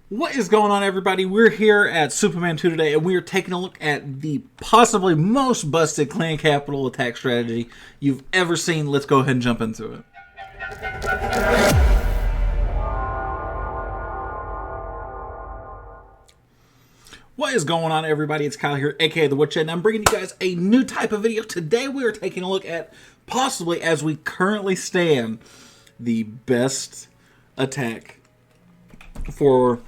What is going on, everybody? We're here at Superman 2 today, and we are taking a look at the possibly most busted clan capital attack strategy you've ever seen. Let's go ahead and jump into it. What is going on, everybody? It's Kyle here, aka The Witch, and I'm bringing you guys a new type of video. Today we are taking a look at, possibly as we currently stand, the best attack for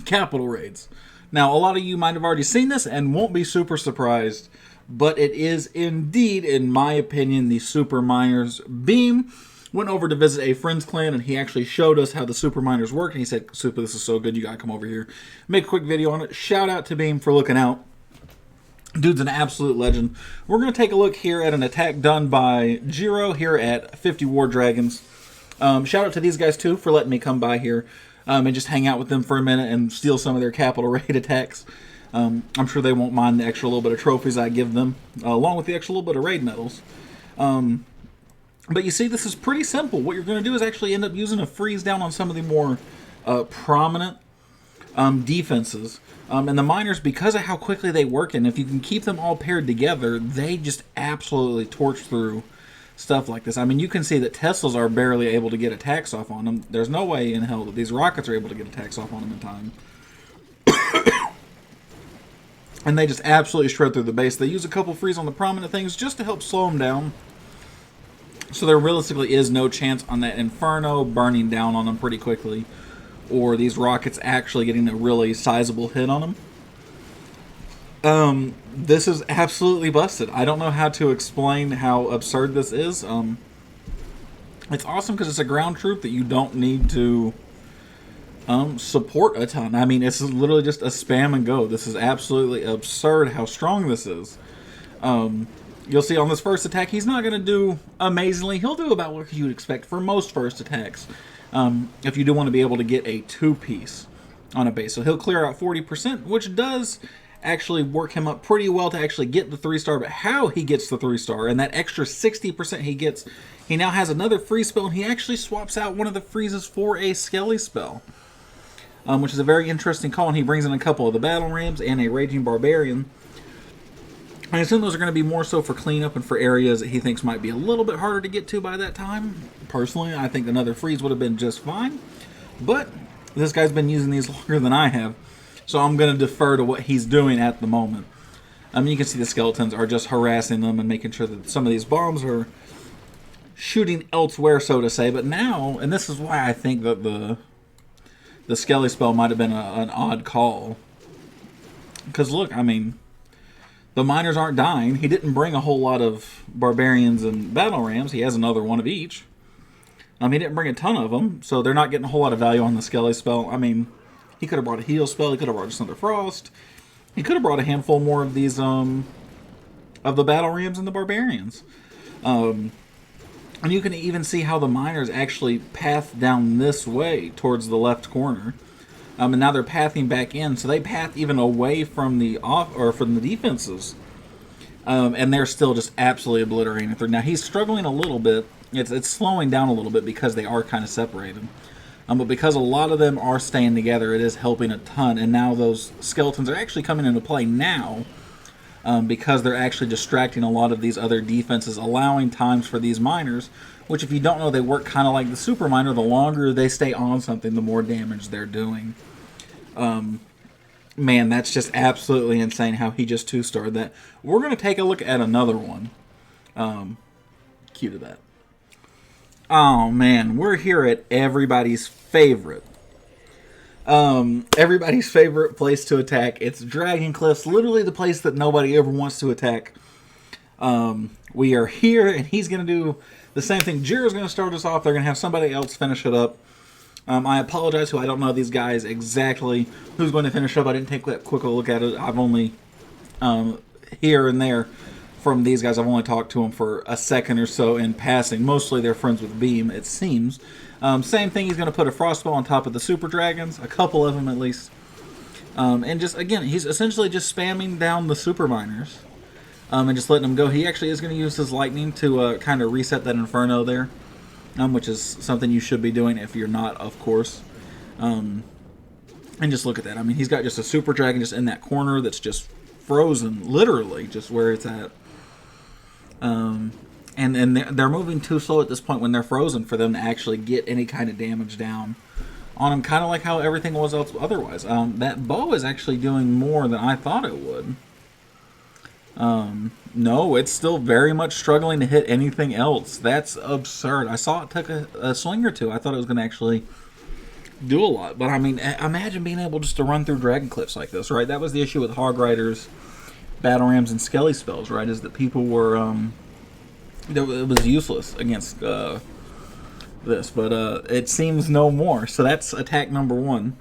capital raids. Now, a lot of you might have already seen this and won't be super surprised, but it is indeed, in my opinion, the Super Miners. Beam went over to visit a friend's clan, and he actually showed us how the Super Miners work, and he said, Super, this is so good, you gotta come over here, make a quick video on it. Shout out to Beam for looking out. Dude's an absolute legend. We're going to take a look here at an attack done by Jiro here at 50 War Dragons. Shout out to these guys, too, for letting me come by here and just hang out with them for a minute and steal some of their capital raid attacks. I'm sure they won't mind the extra little bit of trophies I give them, along with the extra little bit of raid medals. But you see, this is pretty simple. What you're going to do is actually end up using a freeze down on some of the more prominent defenses. And the miners, because of how quickly they work, and if you can keep them all paired together, they just absolutely torch through stuff like this. I mean, you can see that Teslas are barely able to get attacks off on them. There's no way in hell that these rockets are able to get attacks off on them in time. And they just absolutely shred through the base. They use a couple freeze on the prominent things just to help slow them down. So there realistically is no chance on that Inferno burning down on them pretty quickly, or these rockets actually getting a really sizable hit on them. This is absolutely busted. I don't know how to explain how absurd this is. It's awesome because it's a ground troop that you don't need to support a ton. I mean, it's literally just a spam and go. This is absolutely absurd how strong this is. You'll see on this first attack, he's not going to do amazingly. He'll do about what you would expect for most first attacks. If you do want to be able to get a two-piece on a base. So he'll clear out 40%, which does actually work him up pretty well to actually get the 3-star, but how he gets the 3-star and that extra 60% he gets, he now has another freeze spell, and he actually swaps out one of the freezes for a Skelly spell, which is a very interesting call, and he brings in a couple of the Battle Rams and a Raging Barbarian. I assume those are going to be more so for cleanup and for areas that he thinks might be a little bit harder to get to by that time. Personally, I think another freeze would have been just fine, but this guy's been using these longer than I have, so I'm going to defer to what he's doing at the moment. I mean, you can see the skeletons are just harassing them and making sure that some of these bombs are shooting elsewhere, so to say. But now, and this is why I think that the Skelly spell might have been an odd call. Because look, I mean, the miners aren't dying. He didn't bring a whole lot of barbarians and battle rams. He has another one of each. He didn't bring a ton of them, so they're not getting a whole lot of value on the Skelly spell. I mean, he could have brought a heal spell. He could have brought just another frost. He could have brought a handful more of these, of the battle rams and the barbarians. And you can even see how the miners actually path down this way towards the left corner. And now they're pathing back in, so they path even away from the from the defenses. And they're still just absolutely obliterating through. Now he's struggling a little bit. It's slowing down a little bit because they are kind of separated. But because a lot of them are staying together, it is helping a ton. And now those skeletons are actually coming into play now because they're actually distracting a lot of these other defenses, allowing times for these miners, which if you don't know, they work kind of like the Super Miner. The longer they stay on something, the more damage they're doing. Man, that's just absolutely insane how he just 2-starred that. We're going to take a look at another one. Cue to that. Oh man, we're here at everybody's favorite place to attack. It's Dragon Cliffs, literally the place that nobody ever wants to attack. We are here, and he's going to do the same thing. Jiro's going to start us off. They're going to have somebody else finish it up. I apologize who I don't know these guys exactly who's going to finish up. I didn't take that quick a look at it. I've only here and there from these guys, I've only talked to them for a second or so in passing. Mostly they're friends with Beam, it seems. Same thing, he's going to put a Frostball on top of the Super Dragons, a couple of them at least. And just, again, he's essentially just spamming down the Super Miners and just letting them go. He actually is going to use his Lightning to kind of reset that Inferno there, which is something you should be doing if you're not, of course. And just look at that. I mean, he's got just a Super Dragon just in that corner that's just frozen, literally, just where it's at. And they're moving too slow at this point when they're frozen for them to actually get any kind of damage down on them, kind of like how everything was else otherwise. That bow is actually doing more than I thought it would. No, it's still very much struggling to hit anything else. That's absurd. I saw it took a swing or two. I thought it was going to actually do a lot. But, I mean, imagine being able just to run through Dragon Cliffs like this, right? That was the issue with Hog Riders, Battle Rams, and Skelly spells, right? Is that people were... it was useless against this. But it seems no more. So that's attack number 1.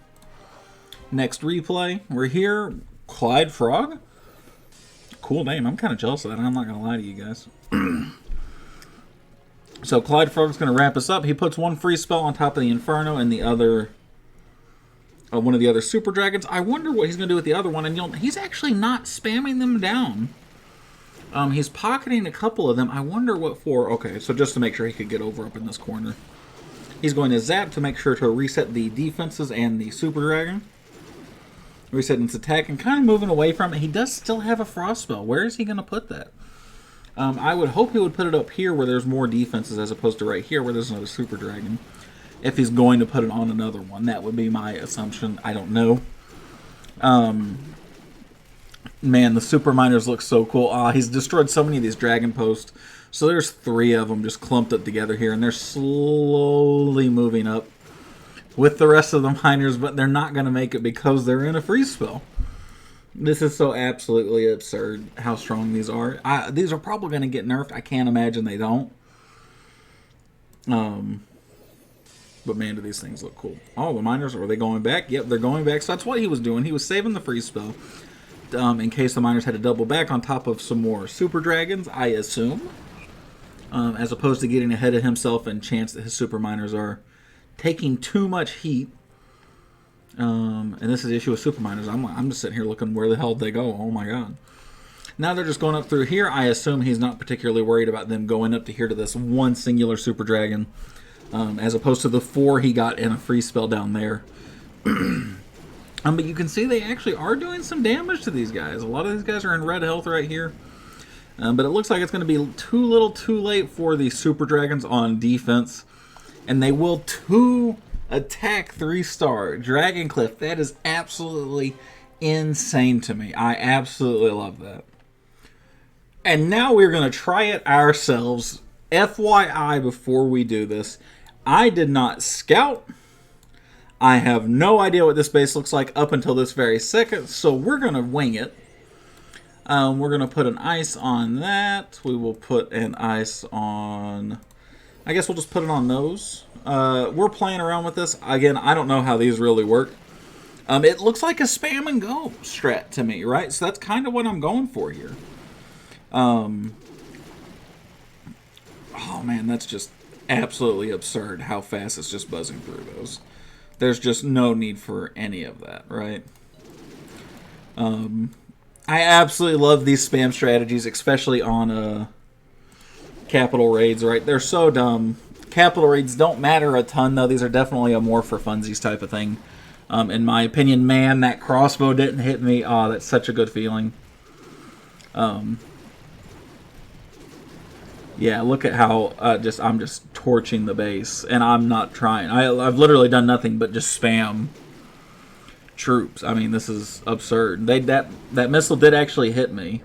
Next replay. We're here. Clyde Frog. Cool name. I'm kind of jealous of that. I'm not going to lie to you guys. So Clyde Frog's going to wrap us up. He puts one free spell on top of the Inferno and the other... one of the other Super Dragons. I wonder what he's going to do with the other one. And he's actually not spamming them down. He's pocketing a couple of them. I wonder what for. Okay, so just to make sure he could get over up in this corner. He's going to zap to make sure to reset the defenses and the Super Dragon. Resetting its attack and kind of moving away from it. He does still have a Frost spell. Where is he going to put that? I would hope he would put it up here where there's more defenses as opposed to right here where there's another Super Dragon. If he's going to put it on another one. That would be my assumption. I don't know. Man, the Super Miners look so cool. He's destroyed so many of these Dragon Posts. So there's 3 of them just clumped up together here. And they're slowly moving up with the rest of the miners, but they're not going to make it because they're in a freeze spell. This is so absolutely absurd how strong these are. These are probably going to get nerfed. I can't imagine they don't. But man, do these things look cool. Oh, the miners, are they going back? Yep, they're going back. So that's what he was doing. He was saving the freeze spell in case the miners had to double back on top of some more Super Dragons, I assume. As opposed to getting ahead of himself and chance that his Super Miners are taking too much heat. And this is the issue with Super Miners. I'm just sitting here looking where the hell they go. Oh my god. Now they're just going up through here. I assume he's not particularly worried about them going up to here to this one singular Super Dragon. As opposed to the 4 he got in a free spell down there. But you can see they actually are doing some damage to these guys. A lot of these guys are in red health right here. But it looks like it's going to be too little too late for the Super Dragons on defense. And they will 2 attack 3-star Dragon Cliff. That is absolutely insane to me. I absolutely love that. And now we're going to try it ourselves. FYI, before we do this, I did not scout. I have no idea what this base looks like up until this very second, so we're going to wing it. We're going to put an ice on that. We will put an ice on... I guess we'll just put it on those. We're playing around with this. Again, I don't know how these really work. It looks like a spam and go strat to me, right? So that's kind of what I'm going for here. Oh man, that's just absolutely absurd how fast it's just buzzing through those. There's just no need for any of that, right? I absolutely love these spam strategies, especially on capital raids, right? They're so dumb. Capital raids don't matter a ton, though. These are definitely a more for funsies type of thing. In my opinion, man, that crossbow didn't hit me. Oh, that's such a good feeling. Yeah, look at how I'm just torching the base, and I'm not trying. I've literally done nothing but just spam troops. I mean, this is absurd. That missile did actually hit me.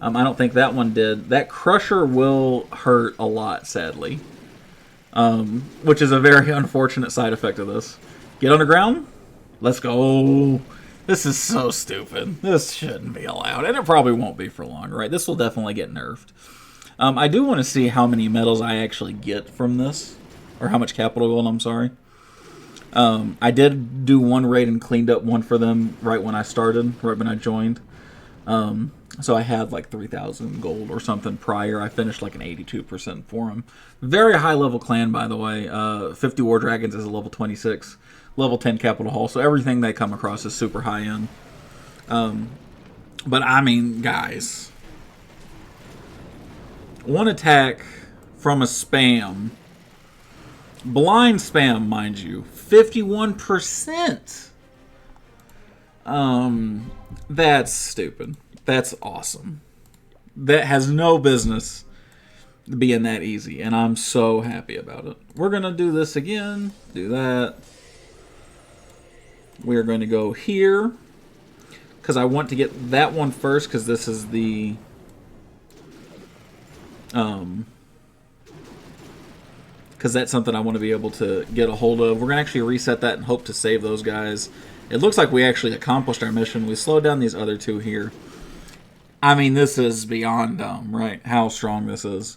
I don't think that one did. That crusher will hurt a lot, sadly, which is a very unfortunate side effect of this. Get underground. Let's go. This is so stupid. This shouldn't be allowed, and it probably won't be for long, right? This will definitely get nerfed. I do want to see how many medals I actually get from this, or how much capital gold, I'm sorry. I did do one raid and cleaned up one for them right when I started, right when I joined. So I had like 3,000 gold or something prior. I finished like an 82% for them. Very high level clan, by the way. 50 War Dragons is a level 26, level 10 capital haul. So everything they come across is super high end. But I mean, guys, one attack from a spam, blind spam, mind you, 51%. That's stupid. That's awesome. That has no business being that easy, and I'm so happy about it. We're going to do this again. Do that. We're going to go here, because I want to get that one first, because this is the... because that's something I want to be able to get a hold of. We're going to actually reset that and hope to save those guys. It looks like we actually accomplished our mission. We slowed down these other two here. I mean, this is beyond dumb, right? How strong this is.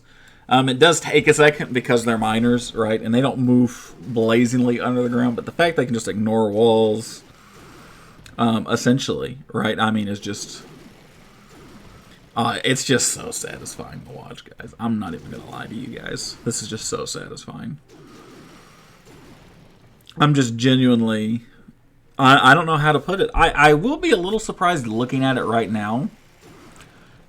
It does take a second because they're miners, right? And they don't move blazingly under the ground. But the fact they can just ignore walls, essentially, right? I mean, it's just so satisfying to watch, guys. I'm not even going to lie to you guys. This is just so satisfying. I'm just genuinely... I don't know how to put it. I will be a little surprised looking at it right now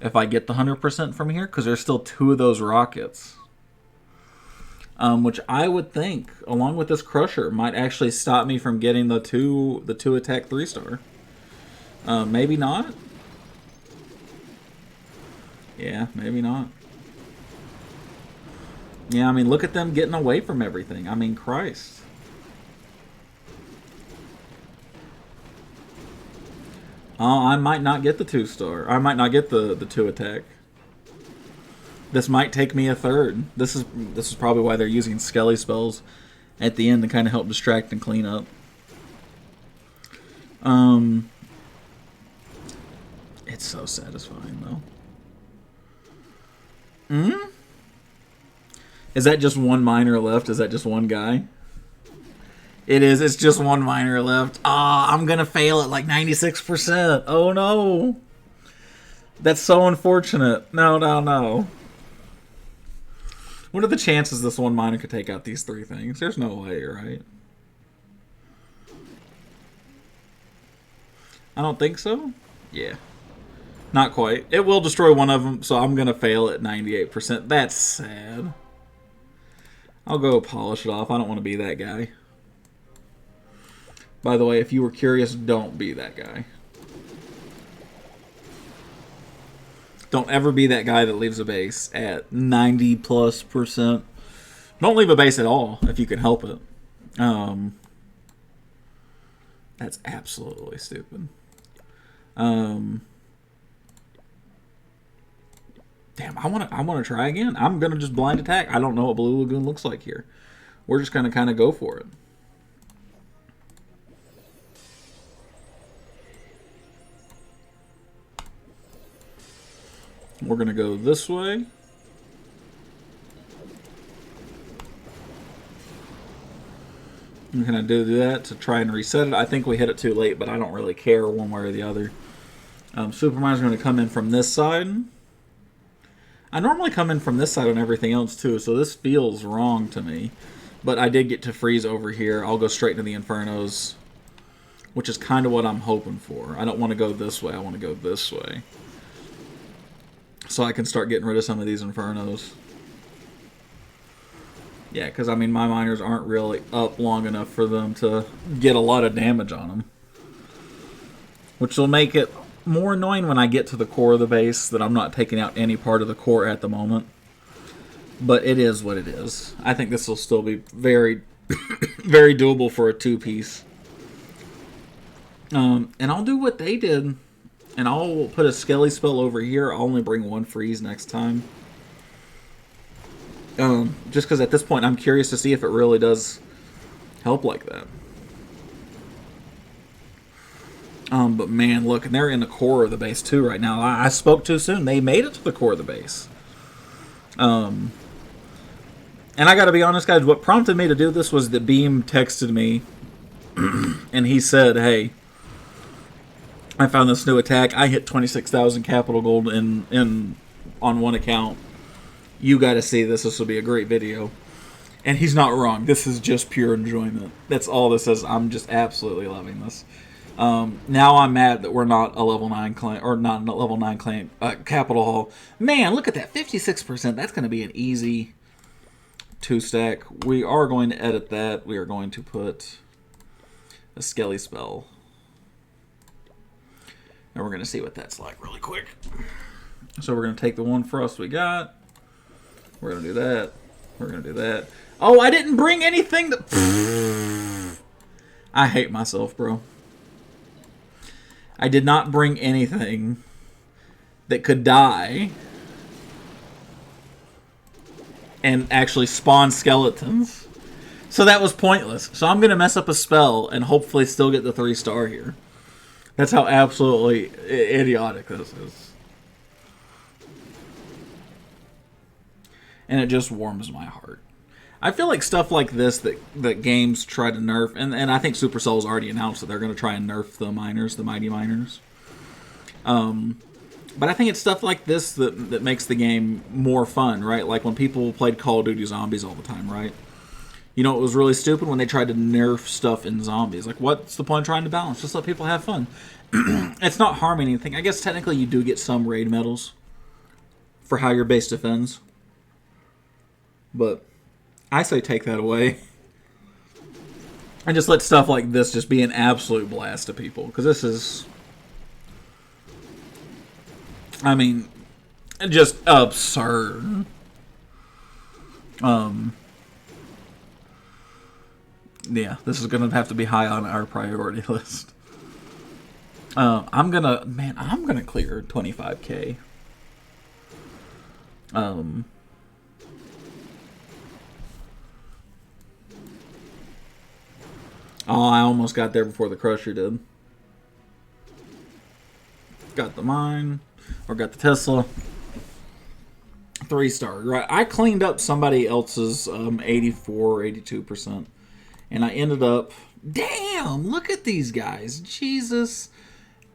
if I get the 100% from here, because there's still 2 of those rockets. Which I would think, along with this Crusher, might actually stop me from getting the two attack 3-star. Maybe not. Yeah, maybe not. Yeah, I mean, look at them getting away from everything. I mean, Christ. Oh, I might not get the 2-star. I might not get the 2 attack. This might take me a third. This is probably why they're using Skelly spells at the end to kind of help distract and clean up. It's so satisfying though. Is that just one miner left? Is that just one guy? It is. It's just one miner left. Ah, I'm gonna fail at like 96%. Oh no. That's so unfortunate. No. What are the chances this one miner could take out these 3 things? There's no way, right? I don't think so. Yeah. Not quite. It will destroy one of them, so I'm gonna fail at 98%. That's sad. I'll go polish it off. I don't want to be that guy. By the way, if you were curious, don't be that guy. Don't ever be that guy that leaves a base at 90+%. Don't leave a base at all if you can help it. That's absolutely stupid. Damn, I want to try again. I'm gonna just blind attack. I don't know what Blue Lagoon looks like here. We're just gonna kind of go for it. We're going to go this way. I'm going to do that to try and reset it. I think we hit it too late, but I don't really care one way or the other. Superminer's going to come in from this side. I normally come in from this side on everything else too, so this feels wrong to me. But I did get to freeze over here. I'll go straight to the Infernos, which is kind of what I'm hoping for. I don't want to go this way. I want to go this way, so I can start getting rid of some of these Infernos. Yeah, because, I mean, my miners aren't really up long enough for them to get a lot of damage on them. Which will make it more annoying when I get to the core of the base, that I'm not taking out any part of the core at the moment. But it is what it is. I think this will still be very, very doable for a 2-piece. And I'll do what they did. And I'll put a Skelly spell over here. I'll only bring 1 freeze next time. Just because at this point I'm curious to see if it really does help like that. But man, look, and they're in the core of the base too right now. I spoke too soon. They made it to the core of the base. And I gotta be honest, guys, what prompted me to do this was that Beam texted me and he said, hey, I found this new attack. I hit 26,000 capital gold on one account. You got to see this. This will be a great video. And he's not wrong. This is just pure enjoyment. That's all this is. I'm just absolutely loving this. Now I'm mad that we're not a level 9 clan, or not a level 9 clan, Capital Hall. Man, look at that. 56%. That's going to be an easy 2-stack. We are going to edit that. We are going to put a Skelly spell. And we're going to see what that's like really quick. So we're going to take the one frost we got. We're going to do that. We're going to do that. Oh, I didn't bring anything that... I hate myself, bro. I did not bring anything that could die and actually spawn skeletons. So that was pointless. So I'm going to mess up a spell and hopefully still get the 3-star here. That's how absolutely idiotic this is. And it just warms my heart. I feel like stuff like this that games try to nerf, and I think Supercell's already announced that they're going to try and nerf the miners, the mighty miners. But I think it's stuff like this that makes the game more fun, right? Like when people played Call of Duty Zombies all the time, right? You know, it was really stupid when they tried to nerf stuff in Zombies. Like, what's the point of trying to balance? Just let people have fun. It's not harming anything. I guess technically you do get some raid medals for how your base defends. But I say take that away. And just let stuff like this just be an absolute blast to people. Because this is... I mean, just absurd. Yeah, this is going to have to be high on our priority list. I'm going to clear 25k. Oh, I almost got there before the Crusher did. Got the mine, or got the Tesla. 3-star, right? I cleaned up somebody else's 84, 82%. And I ended up, damn, look at these guys. Jesus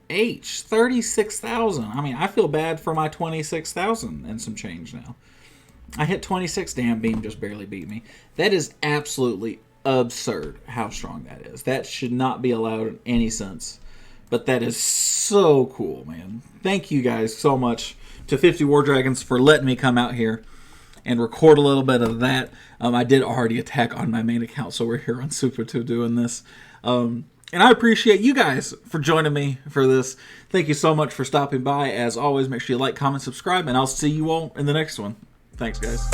H, 36,000. I mean, I feel bad for my 26,000 and some change now. I hit 26, damn, Beam just barely beat me. That is absolutely absurd how strong that is. That should not be allowed in any sense. But that is so cool, man. Thank you guys so much to 50 War Dragons for letting me come out here and record a little bit of that. I did already attack on my main account, so we're here on Super 2 doing this. And I appreciate you guys for joining me for this. Thank you so much for stopping by. As always, make sure you like, comment, subscribe, and I'll see you all in the next one. Thanks, guys.